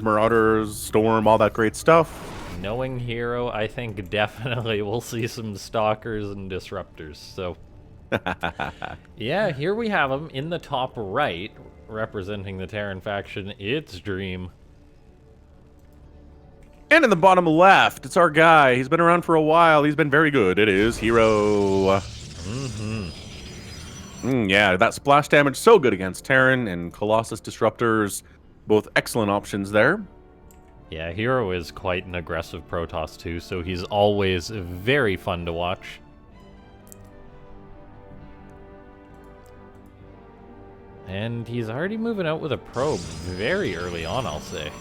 Marauders, Storm, all that great stuff. Knowing herO, I think definitely we'll see some Stalkers and Disruptors. So, yeah, here we have him in the top right, representing the Terran faction. It's Dream. And in the bottom left, it's our guy. He's been around for a while. He's been very good. It is herO. Yeah, that splash damage so good against Terran and Colossus Disruptors. Both excellent options there. Yeah, herO is quite an aggressive Protoss too, so he's always very fun to watch. And he's already moving out with a probe very early on, I'll say.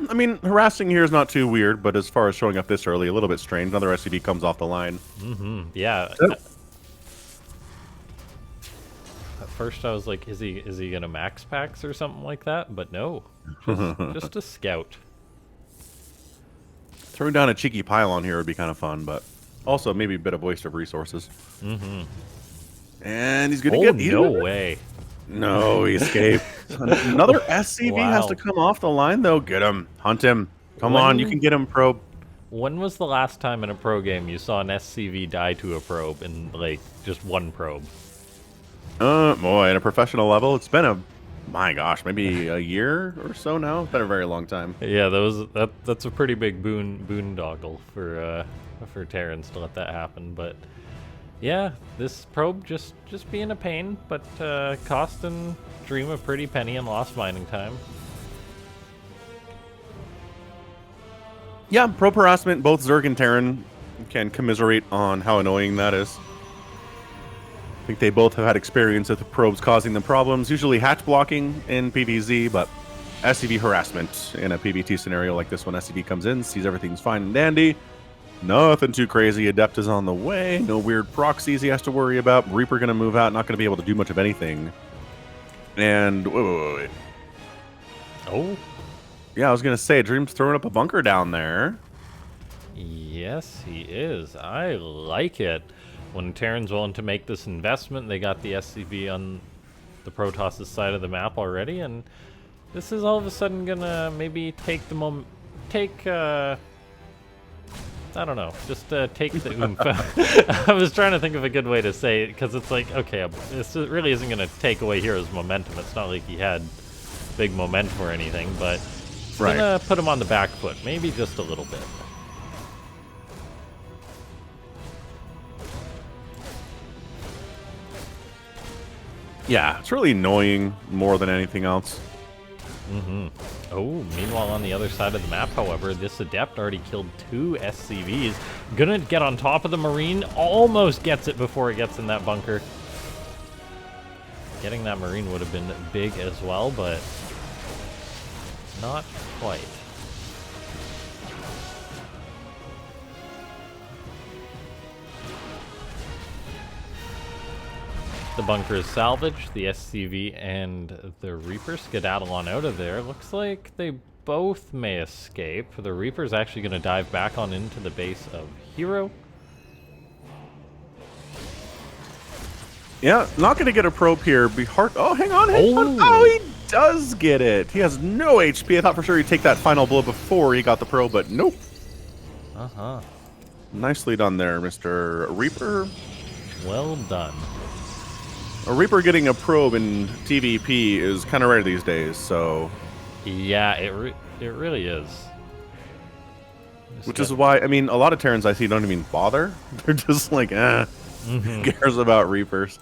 I mean, harassing here is not too weird, but as far as showing up this early, a little bit strange. Another SCV comes off the line. Yeah. Yep. At first I was like, is he gonna max packs or something like that? But no, just a scout. Throwing down a cheeky pylon here would be kind of fun, but also maybe a bit of waste of resources. And he's gonna get no way. No, he escaped. Another SCV has to come off the line, though. Get him. Hunt him. Come on, you can get him, probe. When was the last time in a pro game you saw an SCV die to a probe in, like, just one probe? Boy, at a professional level, it's been my gosh, maybe a year or so now. It's been a very long time. Yeah, that's a pretty big boondoggle for Terrans to let that happen, but yeah, this probe just being a pain, but costing Dream a pretty penny in lost mining time. Yeah, probe harassment, both Zerg and Terran can commiserate on how annoying that is. I think they both have had experience with the probes causing them problems, usually hatch blocking in PvZ, but SCV harassment in a PvT scenario like this one. SCV comes in, sees everything's fine and dandy. Nothing too crazy. Adept is on the way. No weird proxies he has to worry about. Reaper going to move out. Not going to be able to do much of anything. And wait. Oh. Yeah, I was going to say, Dream's throwing up a bunker down there. Yes, he is. I like it. When Terran's willing to make this investment, they got the SCV on the Protoss' side of the map already, and this is all of a sudden gonna maybe take the I don't know, just take the oomph. I was trying to think of a good way to say it, because it's like, okay, this really isn't going to take away hero's momentum. It's not like he had big momentum or anything, but it's going to put him on the back foot, maybe just a little bit. Yeah, it's really annoying more than anything else. Oh, meanwhile on the other side of the map, however, this Adept already killed 2 SCVs. Gonna get on top of the Marine, almost gets it before it gets in that bunker. Getting that Marine would have been big as well, but not quite. The bunker is salvaged. The SCV and the Reaper skedaddle on out of there. Looks like they both may escape. The Reaper's actually going to dive back on into the base of herO. Yeah, not going to get a probe here. Be hard. Oh, hang on. Oh, he does get it. He has no HP. I thought for sure he'd take that final blow before he got the probe, but nope. Nicely done there, Mr. Reaper. Well done. A Reaper getting a probe in TvP is kind of rare these days, so... Yeah, it really is. Which is why, I mean, a lot of Terrans I see don't even bother. They're just like, who cares about Reapers?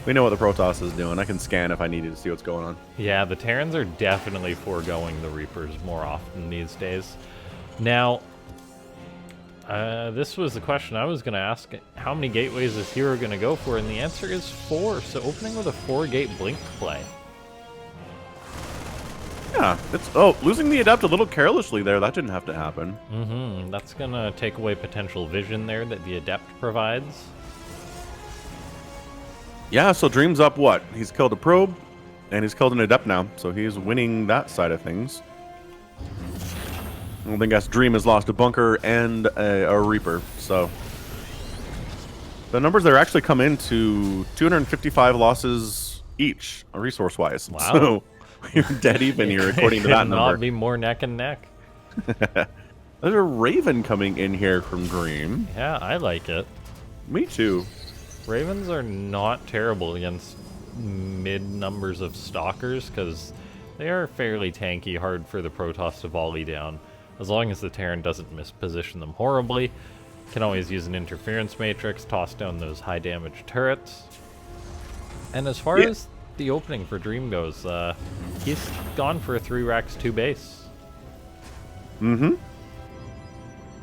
We know what the Protoss is doing. I can scan if I needed to see what's going on. Yeah, the Terrans are definitely foregoing the Reapers more often these days. Now, this was the question I was going to ask. How many gateways is herO going to go for? And the answer is 4. So opening with a 4-gate blink play. Yeah, it's losing the Adept a little carelessly there. That didn't have to happen. That's going to take away potential vision there that the Adept provides. Yeah, so Dream's up what? He's killed a probe, and he's killed an Adept now. So he's winning that side of things. I think Dream has lost a bunker and a Reaper, so the numbers there actually come into 255 losses each, resource-wise. Wow. So we're dead even here, according to Could that number. not be more neck and neck. There's a Raven coming in here from Dream. Yeah, I like it. Me too. Ravens are not terrible against mid numbers of stalkers because they are fairly tanky, hard for the Protoss to volley down. As long as the Terran doesn't misposition them horribly. Can always use an interference matrix, toss down those high damage turrets. And as far as the opening for Dream goes, he's gone for a 3 racks 2 base. Mm-hmm.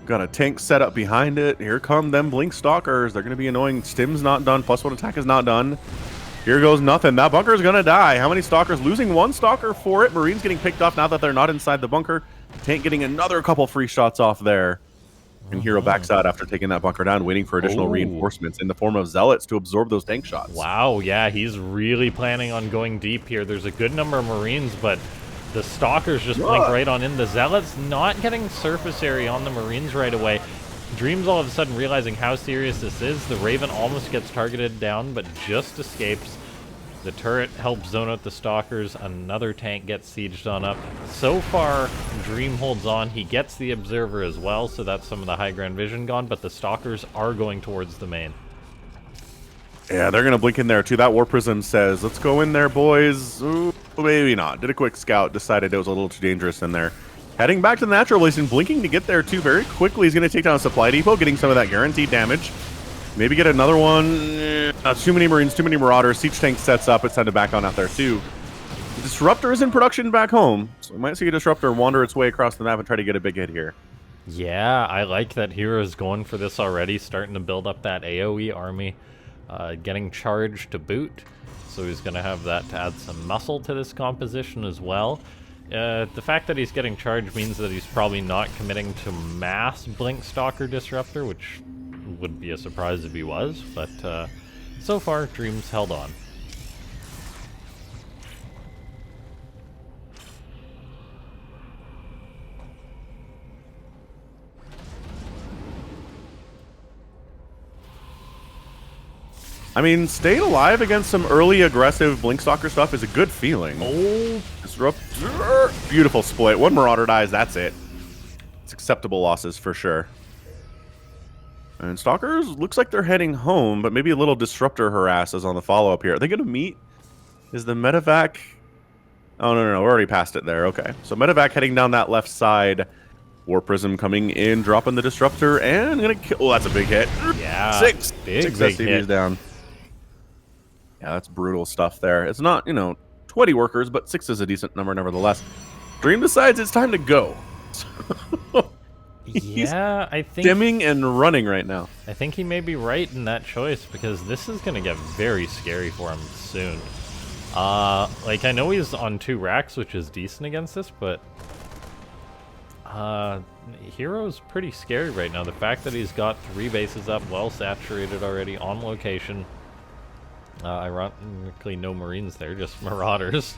Got a tank set up behind it. Here come them Blink Stalkers. They're going to be annoying. Stim's not done. +1 attack is not done. Here goes nothing. That bunker's going to die. How many Stalkers? Losing 1 Stalker for it. Marines getting picked off now that they're not inside the bunker. Tank getting another couple free shots off there. And herO backs out after taking that bunker down, waiting for additional reinforcements in the form of Zealots to absorb those tank shots. Wow, yeah, he's really planning on going deep here. There's a good number of Marines, but the Stalkers just blink right on in. The Zealots not getting surface area on the Marines right away. Dream's all of a sudden realizing how serious this is. The Raven almost gets targeted down, but just escapes. The turret helps zone out the Stalkers. Another tank gets sieged on up. So far, Dream holds on. He gets the Observer as well, so that's some of the high ground vision gone, but the Stalkers are going towards the main. Yeah, they're going to blink in there, too. That War Prism says, let's go in there, boys. Ooh, maybe not. Did a quick scout, decided it was a little too dangerous in there. Heading back to the Naturalization, blinking to get there, too. Very quickly, he's going to take down a Supply Depot, getting some of that guaranteed damage. Maybe get another one. Too many Marines, too many Marauders. Siege tank sets up. It's time to back on out there, too. The Disruptor is in production back home, so we might see a Disruptor wander its way across the map and try to get a big hit here. Yeah, I like that herO's going for this already, starting to build up that AoE army. Getting charged to boot, so he's going to have that to add some muscle to this composition as well. The fact that he's getting charged means that he's probably not committing to mass Blink Stalker Disruptor, which would be a surprise if he was, but so far, Dream's held on. I mean, staying alive against some early aggressive Blink Stalker stuff is a good feeling. Oh, Disruptor. Beautiful split. 1 Marauder dies, that's it. It's acceptable losses for sure. And Stalkers, looks like they're heading home, but maybe a little Disruptor harasses on the follow-up here. Are they going to meet? Is the Medevac... Oh, no, we're already past it there. Okay. So Medevac heading down that left side. War Prism coming in, dropping the Disruptor, and going to kill... Oh, that's a big hit. yeah. 6. Big 6 hit. SCVs down. Yeah, that's brutal stuff there. It's not, 20 workers, but 6 is a decent number nevertheless. Dream decides it's time to go. Yeah, I think Dimming and running right now. I think he may be right in that choice because this is going to get very scary for him soon. Like I know he's on 2 racks, which is decent against this, but herO's pretty scary right now. The fact that he's got 3 bases up, well saturated already, on location. Ironically, no Marines there, just Marauders.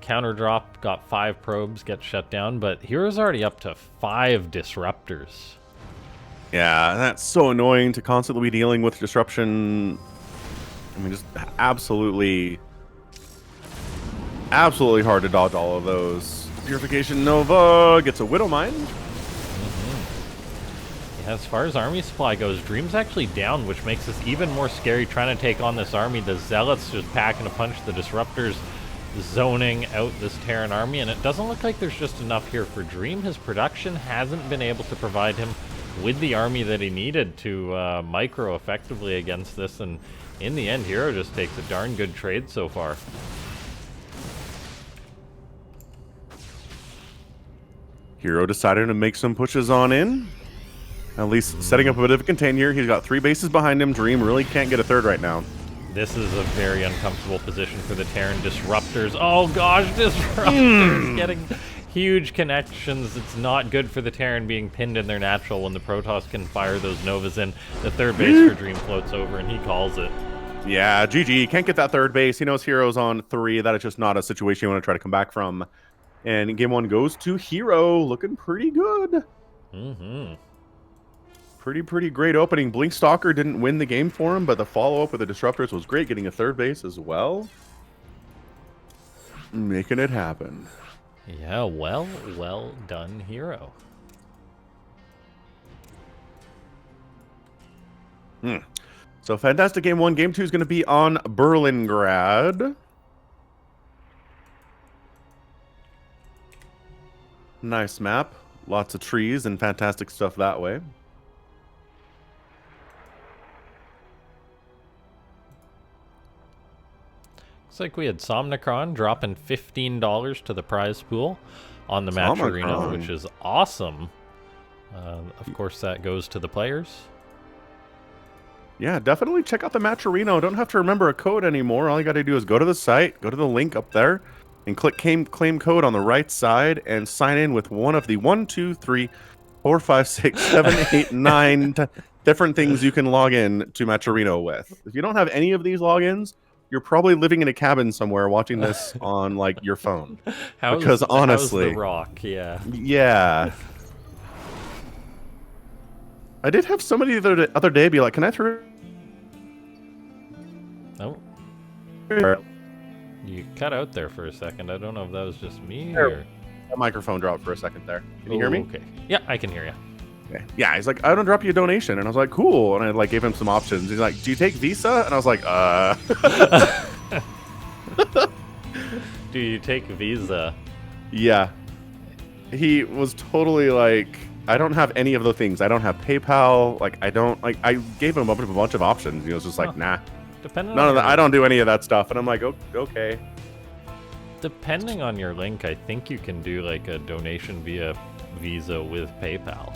Counter drop, got 5 probes, gets shut down, but herO's already up to 5 disruptors. Yeah, that's so annoying to constantly be dealing with disruption. I mean, just absolutely hard to dodge all of those. Purification Nova gets a Widow Mine. Yeah, as far as army supply goes, Dream's actually down, which makes this even more scary trying to take on this army. The Zealots just packing a punch, the Disruptors zoning out this Terran army, and it doesn't look like there's just enough here for Dream. His production hasn't been able to provide him with the army that he needed to micro effectively against this, and in the end, herO just takes a darn good trade so far. herO decided to make some pushes on in. At least setting up a bit of a contain here. He's got 3 bases behind him. Dream really can't get a 3rd right now. This is a very uncomfortable position for the Terran Disruptors. Oh gosh, Disruptors getting huge connections. It's not good for the Terran being pinned in their natural when the Protoss can fire those Novas in. The 3rd base for Dream floats over and he calls it. Yeah, GG. Can't get that 3rd base. He knows herO's on 3. That is just not a situation you want to try to come back from. And game 1 goes to herO. Looking pretty good. Pretty great opening. Blink Stalker didn't win the game for him, but the follow-up with the Disruptors was great, getting a third base as well. Making it happen. Yeah, well done, herO. So fantastic game 1. Game 2 is going to be on Berlingrad. Nice map. Lots of trees and fantastic stuff that way. Looks like we had Somnicron dropping $15 to the prize pool on the match arena, which is awesome. Of course, that goes to the players. Yeah, definitely check out the match arena. Don't have to remember a code anymore. All you got to do is go to the site, go to the link up there, and click claim code on the right side and sign in with one of the 1, 2, 3, 4, 5, 6, 7, 8, 9 different things you can log in to Match Arena with. If you don't have any of these logins, you're probably living in a cabin somewhere watching this on like your phone. Because honestly, how's the Rock? Yeah. I did have somebody the other day be like, "Can I throw?" Oh. You cut out there for a second. I don't know if that was just me or... The microphone dropped for a second there. Can you hear me? Okay. Yeah, I can hear you. Okay. Yeah, he's like, "I don't drop you a donation," and I was like, "Cool." And I like gave him some options. He's like, "Do you take Visa?" And I was like, Do you take Visa? Yeah. He was totally like, "I don't have any of those things. I don't have PayPal. Like, I don't like." I gave him a bunch of options. He was just like, "Nah, none of that. I don't do any of that stuff." And I'm like, "Okay." Depending on your link, I think you can do like a donation via Visa with PayPal.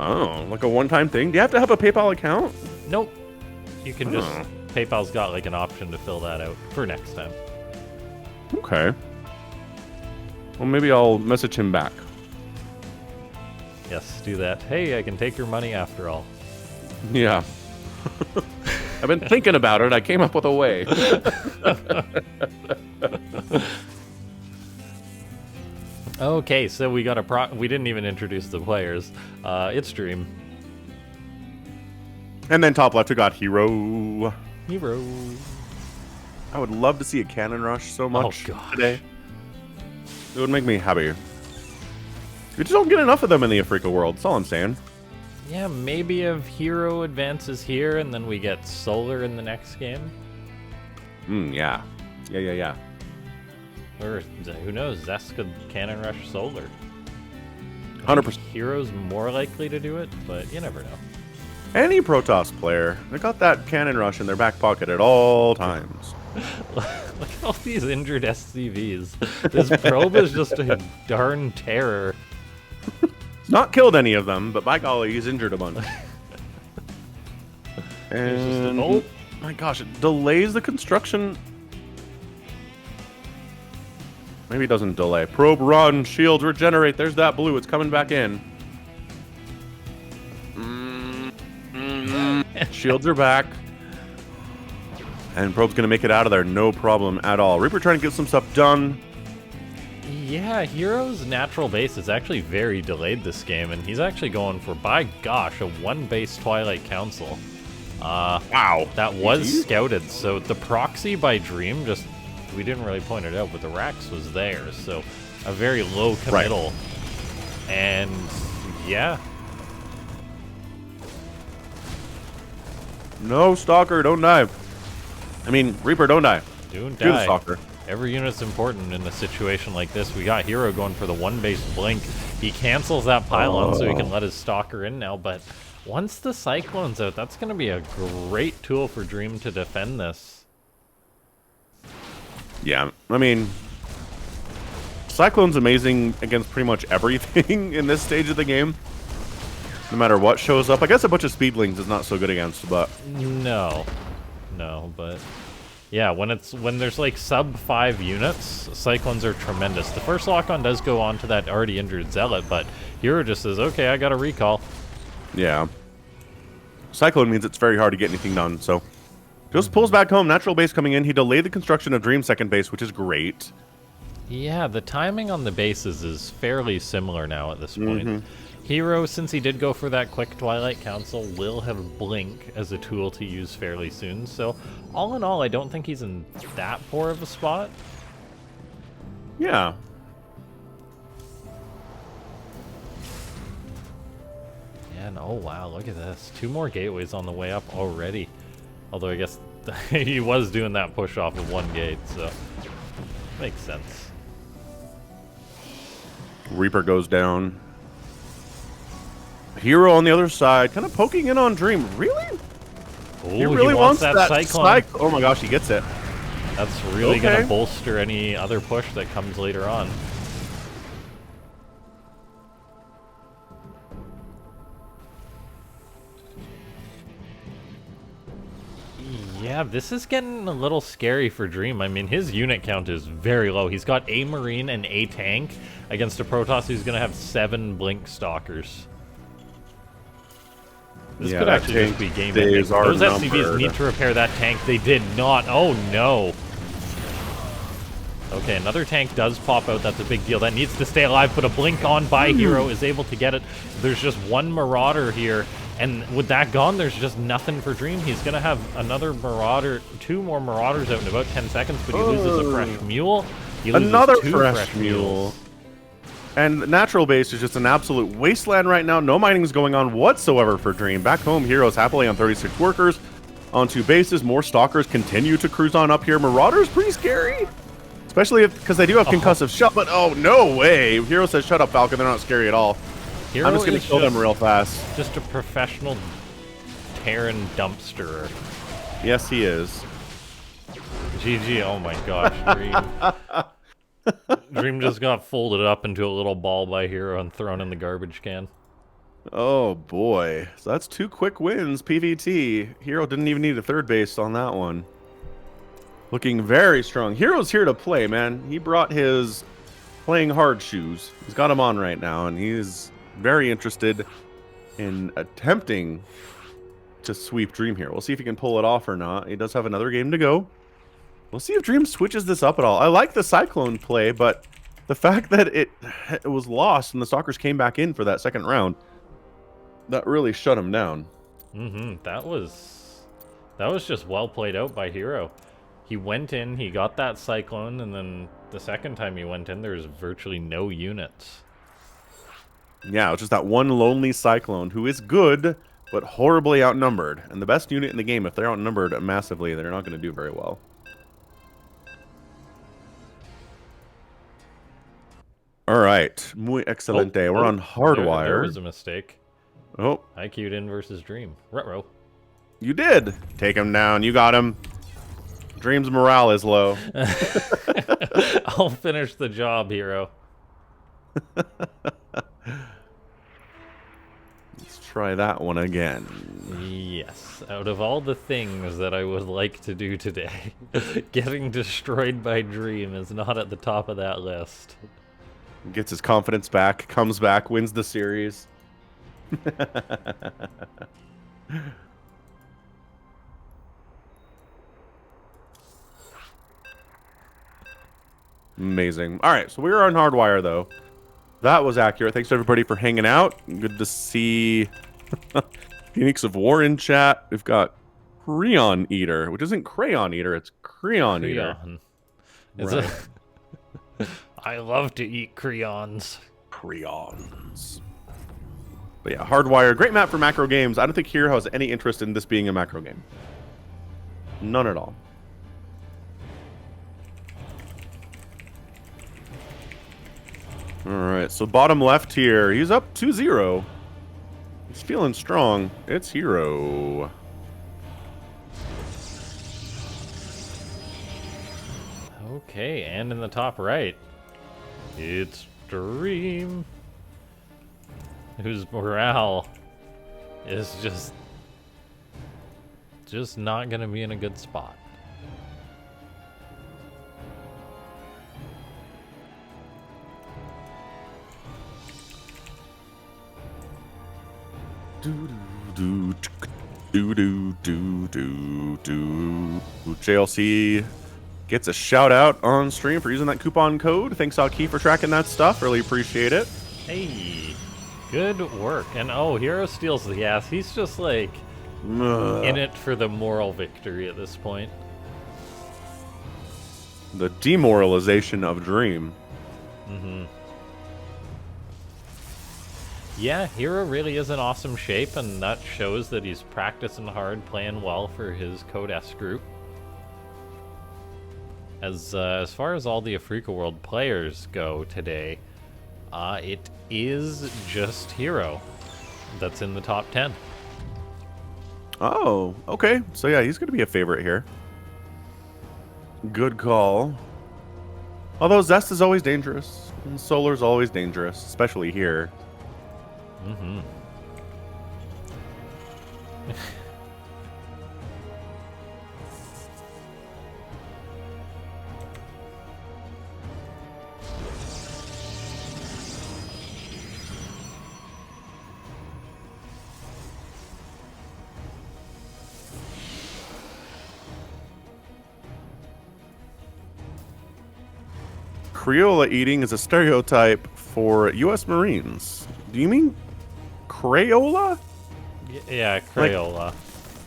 Oh, like a one-time thing? Do you have to have a PayPal account? Nope. You can just... PayPal's got like an option to fill that out for next time. Okay. Well, maybe I'll message him back. Yes, do that. Hey, I can take your money after all. Yeah. I've been thinking about it. I came up with a way. Okay, so we got we didn't even introduce the players. It's Dream. And then top left we got herO. herO. I would love to see a cannon rush so much today. It would make me happy. You just don't get enough of them in the Africa world. That's all I'm saying. Yeah, maybe if herO advances here and then we get Solar in the next game. Yeah. Yeah. Or who knows? Zest could cannon rush Solar. 100%. herO's more likely to do it, but you never know. Any Protoss player, they got that cannon rush in their back pocket at all times. Look at all these injured SCVs. This probe is just a darn terror. Not killed any of them, but by golly, he's injured a bunch. And oh my gosh, it delays the construction. Maybe it doesn't delay. Probe run, shields regenerate. There's that blue. It's coming back in. Shields are back. And probe's going to make it out of there. No problem at all. Reaper trying to get some stuff done. Yeah, herO's natural base is actually very delayed this game, and he's actually going for, by gosh, a one-base Twilight Council. Wow. That was scouted, so the proxy by Dream just... We didn't really point it out, but the Rax was there, so a very low committal. Right. And, yeah. No, Stalker, don't die. I mean, Reaper, don't die. Don't die. Do the Stalker. Every unit's important in a situation like this. We got herO going for the one-base blink. He cancels that pylon so he can let his Stalker in now, but once the Cyclone's out, that's going to be a great tool for Dream to defend this. Yeah, I mean, Cyclone's amazing against pretty much everything in this stage of the game. No matter what shows up. I guess a bunch of Speedlings is not so good against, but... No, but... Yeah, when there's like sub 5 units, Cyclones are tremendous. The first lock-on does go on to that already injured Zealot, but herO just says, okay, I got a recall. Yeah. Cyclone means it's very hard to get anything done, so... Just pulls back home, natural base coming in. He delayed the construction of Dream's second base, which is great. Yeah, the timing on the bases is fairly similar now at this point. herO, since he did go for that quick Twilight Council, will have Blink as a tool to use fairly soon. So, all in all, I don't think he's in that poor of a spot. Yeah. And oh wow, look at this. 2 more gateways on the way up already. Although I guess he was doing that push off of 1 gate, so makes sense. Reaper goes down. herO on the other side, kind of poking in on Dream. Really? Oh, he really wants that Cyclone. Oh my gosh, he gets it. That's really going to bolster any other push that comes later on. Yeah, this is getting a little scary for Dream. I mean, his unit count is very low. He's got a Marine and a tank against a Protoss who's going to have 7 Blink Stalkers. This could actually just be game ending. Those SCVs need to repair that tank. They did not. Oh, no. Okay, another tank does pop out. That's a big deal. That needs to stay alive, but a Blink on by herO is able to get it. There's just 1 Marauder here. And with that gone, there's just nothing for Dream. He's going to have another Marauder, 2 more Marauders out in about 10 seconds, but he loses a fresh mule. He loses another 2 fresh mule. And Natural Base is just an absolute wasteland right now. No mining is going on whatsoever for Dream. Back home, herO's happily on 36 workers. On 2 bases, more Stalkers continue to cruise on up here. Marauder's pretty scary. Especially because they do have concussive shot, but oh, no way. herO says, shut up, Falcon. They're not scary at all. herO I'm just going to kill them real fast. Just a professional Terran dumpsterer. Yes, he is. GG, oh my gosh, Dream. Dream just got folded up into a little ball by herO and thrown in the garbage can. Oh, boy. So that's 2 quick wins, PVT. herO didn't even need a 3rd base on that one. Looking very strong. herO's here to play, man. He brought his playing hard shoes. He's got them on right now, and he's very interested in attempting to sweep Dream here. We'll see if he can pull it off or not. He does have another game to go. We'll see if Dream switches this up at all. I like the Cyclone play, but the fact that it was lost and the Stalkers came back in for that 2nd round, that really shut him down. That was just well played out by herO. He went in, he got that Cyclone, and then the 2nd time he went in, there's virtually no units. Yeah, it's just that one lonely Cyclone who is good, but horribly outnumbered. And the best unit in the game, if they're outnumbered massively, they're not going to do very well. All right. Muy excelente. We're on Hardwire. There was a mistake. Oh. I queued in versus Dream. Ruh-roh. You did. Take him down. You got him. Dream's morale is low. I'll finish the job, herO. Let's try that one again. Yes. Out of all the things that I would like to do today, getting destroyed by Dream is not at the top of that list. Gets his confidence back, comes back, wins the series. Amazing. All right, so we were on Hardwire, though. That was accurate. Thanks to everybody for hanging out. Good to see Phoenix of War in chat. We've got Creon Eater, which isn't Crayon Eater, it's Creon Eater. Right. I love to eat crayons. Creons. But yeah, Hardwire. Great map for macro games. I don't think herO has any interest in this being a macro game. None at all. Alright, so bottom left here. He's up 2-0. He's feeling strong. It's herO. Okay, and in the top right, it's Dream, whose morale is just not going to be in a good spot. JLC gets a shout out on stream for using that coupon code. Thanks, Aki, for tracking that stuff. Really appreciate it. Hey. Good work. And oh, herO steals the ass. He's just like in it for the moral victory at this point. The demoralization of Dream. Mm-hmm. Yeah, herO really is in awesome shape, and that shows that he's practicing hard, playing well for his Code S group. As far as all the Africa World players go today, it is just herO that's in the top 10. Oh, okay. So yeah, he's going to be a favorite here. Good call. Although Zest is always dangerous, and Solar's always dangerous, especially here. Mm-hmm. Crayola eating is a stereotype for U.S. Marines. Do you mean Crayola? Yeah, Crayola. Like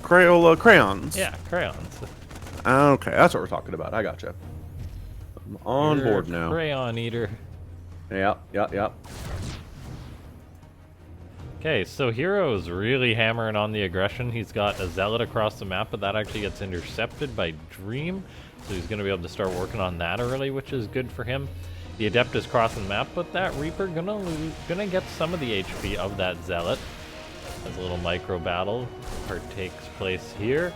Crayola crayons? Yeah, crayons. Okay, that's what we're talking about. I gotcha. I'm on You're board a now. Crayon eater. Yep. Okay, so herO is really hammering on the aggression. He's got a Zealot across the map, but that actually gets intercepted by Dream. So he's going to be able to start working on that early, which is good for him. The Adept is crossing the map, but that Reaper gonna get some of the HP of that Zealot. As a little micro battle takes place here.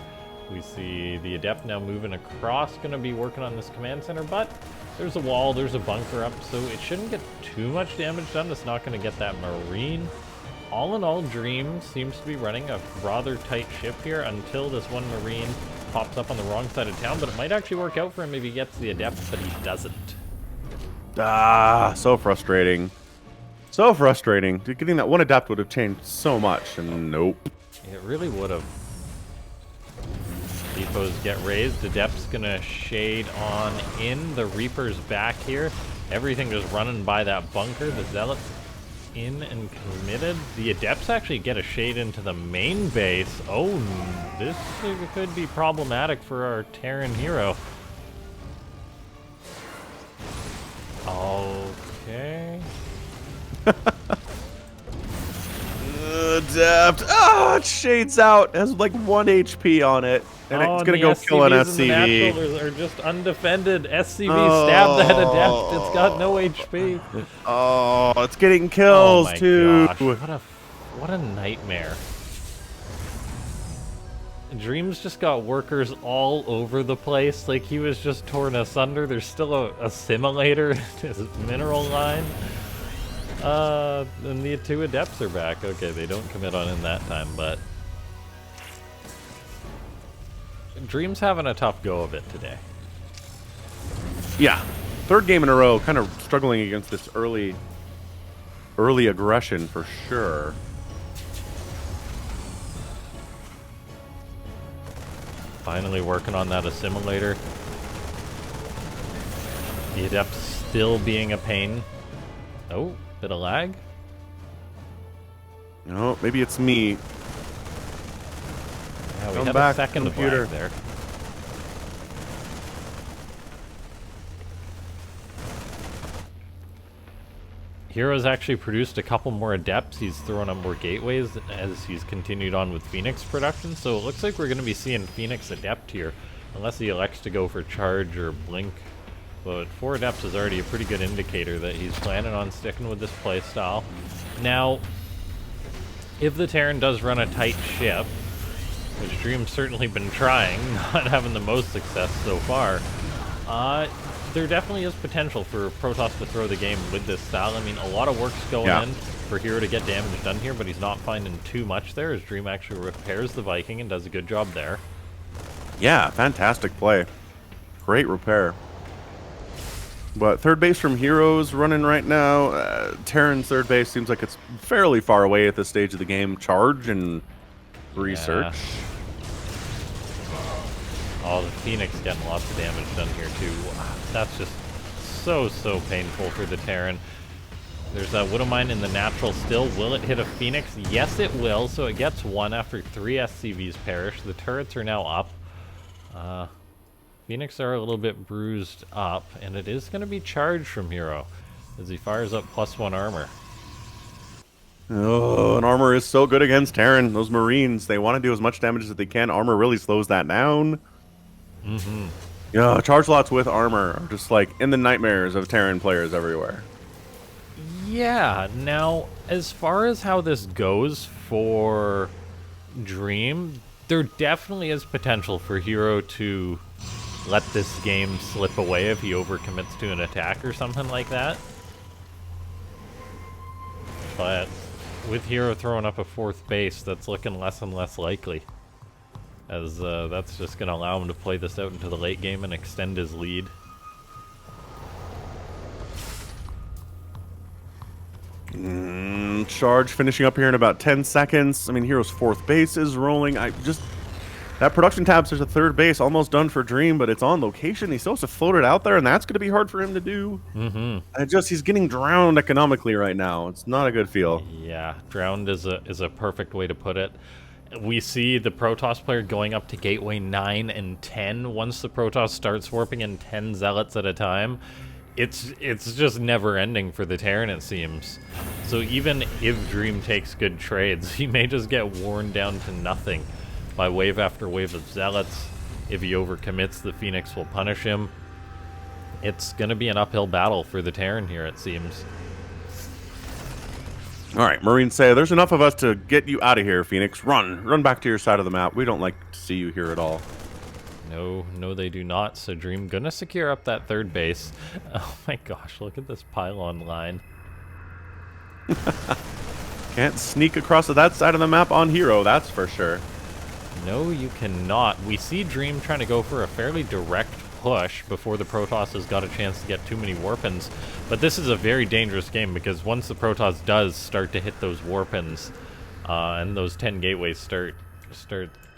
We see the Adept now moving across, gonna be working on this command center, but there's a wall, there's a bunker up, so it shouldn't get too much damage done. It's not gonna get that Marine. All in all, Dream seems to be running a rather tight ship here until this one Marine pops up on the wrong side of town, but it might actually work out for him if he gets the Adept, but he doesn't. Ah, so frustrating. So frustrating. Getting that one Adept would have changed so much, and nope. It really would have. Depots get raised. Adept's gonna shade on in. The Reaper's back here. Everything just running by that bunker. The Zealot's in and committed. The Adepts actually get a shade into the main base. Oh, this could be problematic for our Terran herO. Okay. Adept. Ah, it shades out. It has like 1 HP on it. And it's going to go kill an SCV. The are just undefended. SCV stabbed that Adept. It's got no HP. Oh, it's getting kills too. Gosh, what a nightmare. Dream's just got workers all over the place. Like, he was just torn asunder. There's still a simulator in his mineral line. And the 2 Adepts are back. Okay, they don't commit on in that time, but Dream's having a tough go of it today. Yeah. 3rd game in a row, kind of struggling against this early aggression for sure. Finally working on that assimilator. The Adept still being a pain. Oh, bit of lag. No, maybe it's me. Yeah, we Come had back, a second computer. of lag there. herO's actually produced a couple more Adepts. He's throwing up more gateways as he's continued on with Phoenix production. So it looks like we're going to be seeing Phoenix Adept here, unless he elects to go for Charge or Blink. But 4 Adepts is already a pretty good indicator that he's planning on sticking with this playstyle. Now, if the Terran does run a tight ship, which Dream's certainly been trying, not having the most success so far, there definitely is potential for Protoss to throw the game with this style. I mean, a lot of work's going in for herO to get damage done here, but he's not finding too much there as Dream actually repairs the Viking and does a good job there. Yeah, fantastic play. Great repair. But 3rd base from herO's running right now. Terran's 3rd base seems like it's fairly far away at this stage of the game. Charge and research. Yeah. Oh, the Phoenix getting lots of damage done here too. Wow, that's just so painful for the Terran. There's a Widow Mine in the natural still. Will it hit a Phoenix? Yes, it will. So it gets 1 after 3 SCVs perish. The turrets are now up. Phoenix are a little bit bruised up, and it is going to be charged from herO as he fires up +1 armor. Oh, and armor is so good against Terran. Those Marines, they want to do as much damage as they can. Armor really slows that down. Mm-hmm. Yeah, charge lots with armor are just like in the nightmares of Terran players everywhere. Yeah, now, as far as how this goes for Dream, there definitely is potential for herO to let this game slip away if he overcommits to an attack or something like that. But with herO throwing up a 4th base, that's looking less and less likely, as that's just going to allow him to play this out into the late game and extend his lead. Charge finishing up here in about 10 seconds. I mean, herO's 4th base is rolling. That production tab says a 3rd base almost done for Dream, but it's on location. He still has to float it out there, and that's going to be hard for him to do. He's getting drowned economically right now. It's not a good feel. Yeah, drowned is a perfect way to put it. We see the Protoss player going up to Gateway 9 and 10 once the Protoss starts warping in 10 Zealots at a time. It's just never ending for the Terran, it seems. So even if Dream takes good trades, he may just get worn down to nothing by wave after wave of Zealots. If he overcommits, the Phoenix will punish him. It's going to be an uphill battle for the Terran here, it seems. All right, Marines say, there's enough of us to get you out of here, Phoenix. Run back to your side of the map. We don't like to see you here at all. No, they do not. So Dream gonna secure up that 3rd base. Oh my gosh, look at this pylon line. Can't sneak across to that side of the map on herO, that's for sure. No, you cannot. We see Dream trying to go for a fairly direct push before the Protoss has got a chance to get too many warpins. But this is a very dangerous game because once the Protoss does start to hit those warpins, and those 10 gateways start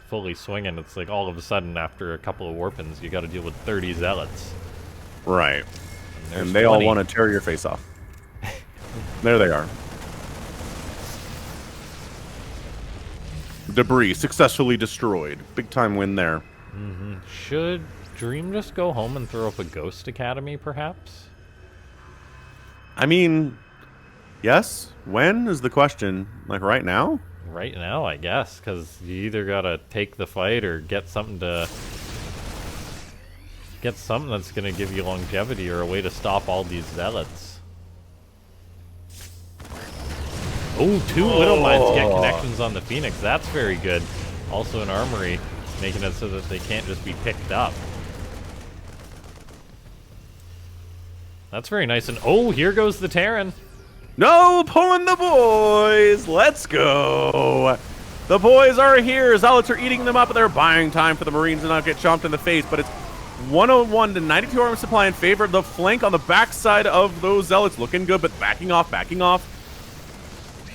fully swinging, it's like all of a sudden after a couple of warpins you got to deal with 30 Zealots. Right. And they all want to tear your face off. There they are. Debris successfully destroyed. Big time win there. Should Dream just go home and throw up a Ghost Academy, perhaps? I mean, yes. When is the question? Like right now? Right now, I guess, because you either gotta take the fight or get something that's gonna give you longevity or a way to stop all these Zealots. Oh, 2 Widow Mines get connections on the Phoenix. That's very good. Also an Armory, making it so that they can't just be picked up. That's very nice. And oh, here goes the Terran. No, pulling the boys. Let's go. The boys are here. Zealots are eating them up. They're buying time for the Marines to not get chomped in the face, but it's 101 to 92 armor supply in favor of the flank on the backside of those Zealots. Looking good, but backing off.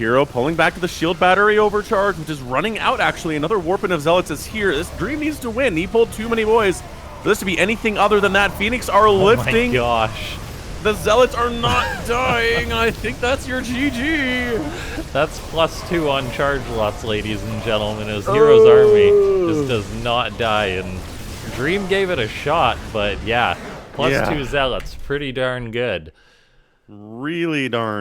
herO pulling back to the shield battery overcharge, which is running out, actually. Another warping of Zealots is here. This Dream needs to win. He pulled too many boys for this to be anything other than that. Phoenix are lifting. Oh my gosh. The Zealots are not dying. I think that's your GG. That's +2 on charge lots, ladies and gentlemen, as herO's army just does not die. And Dream gave it a shot, but yeah, +2 Zealots, pretty darn good. Really darn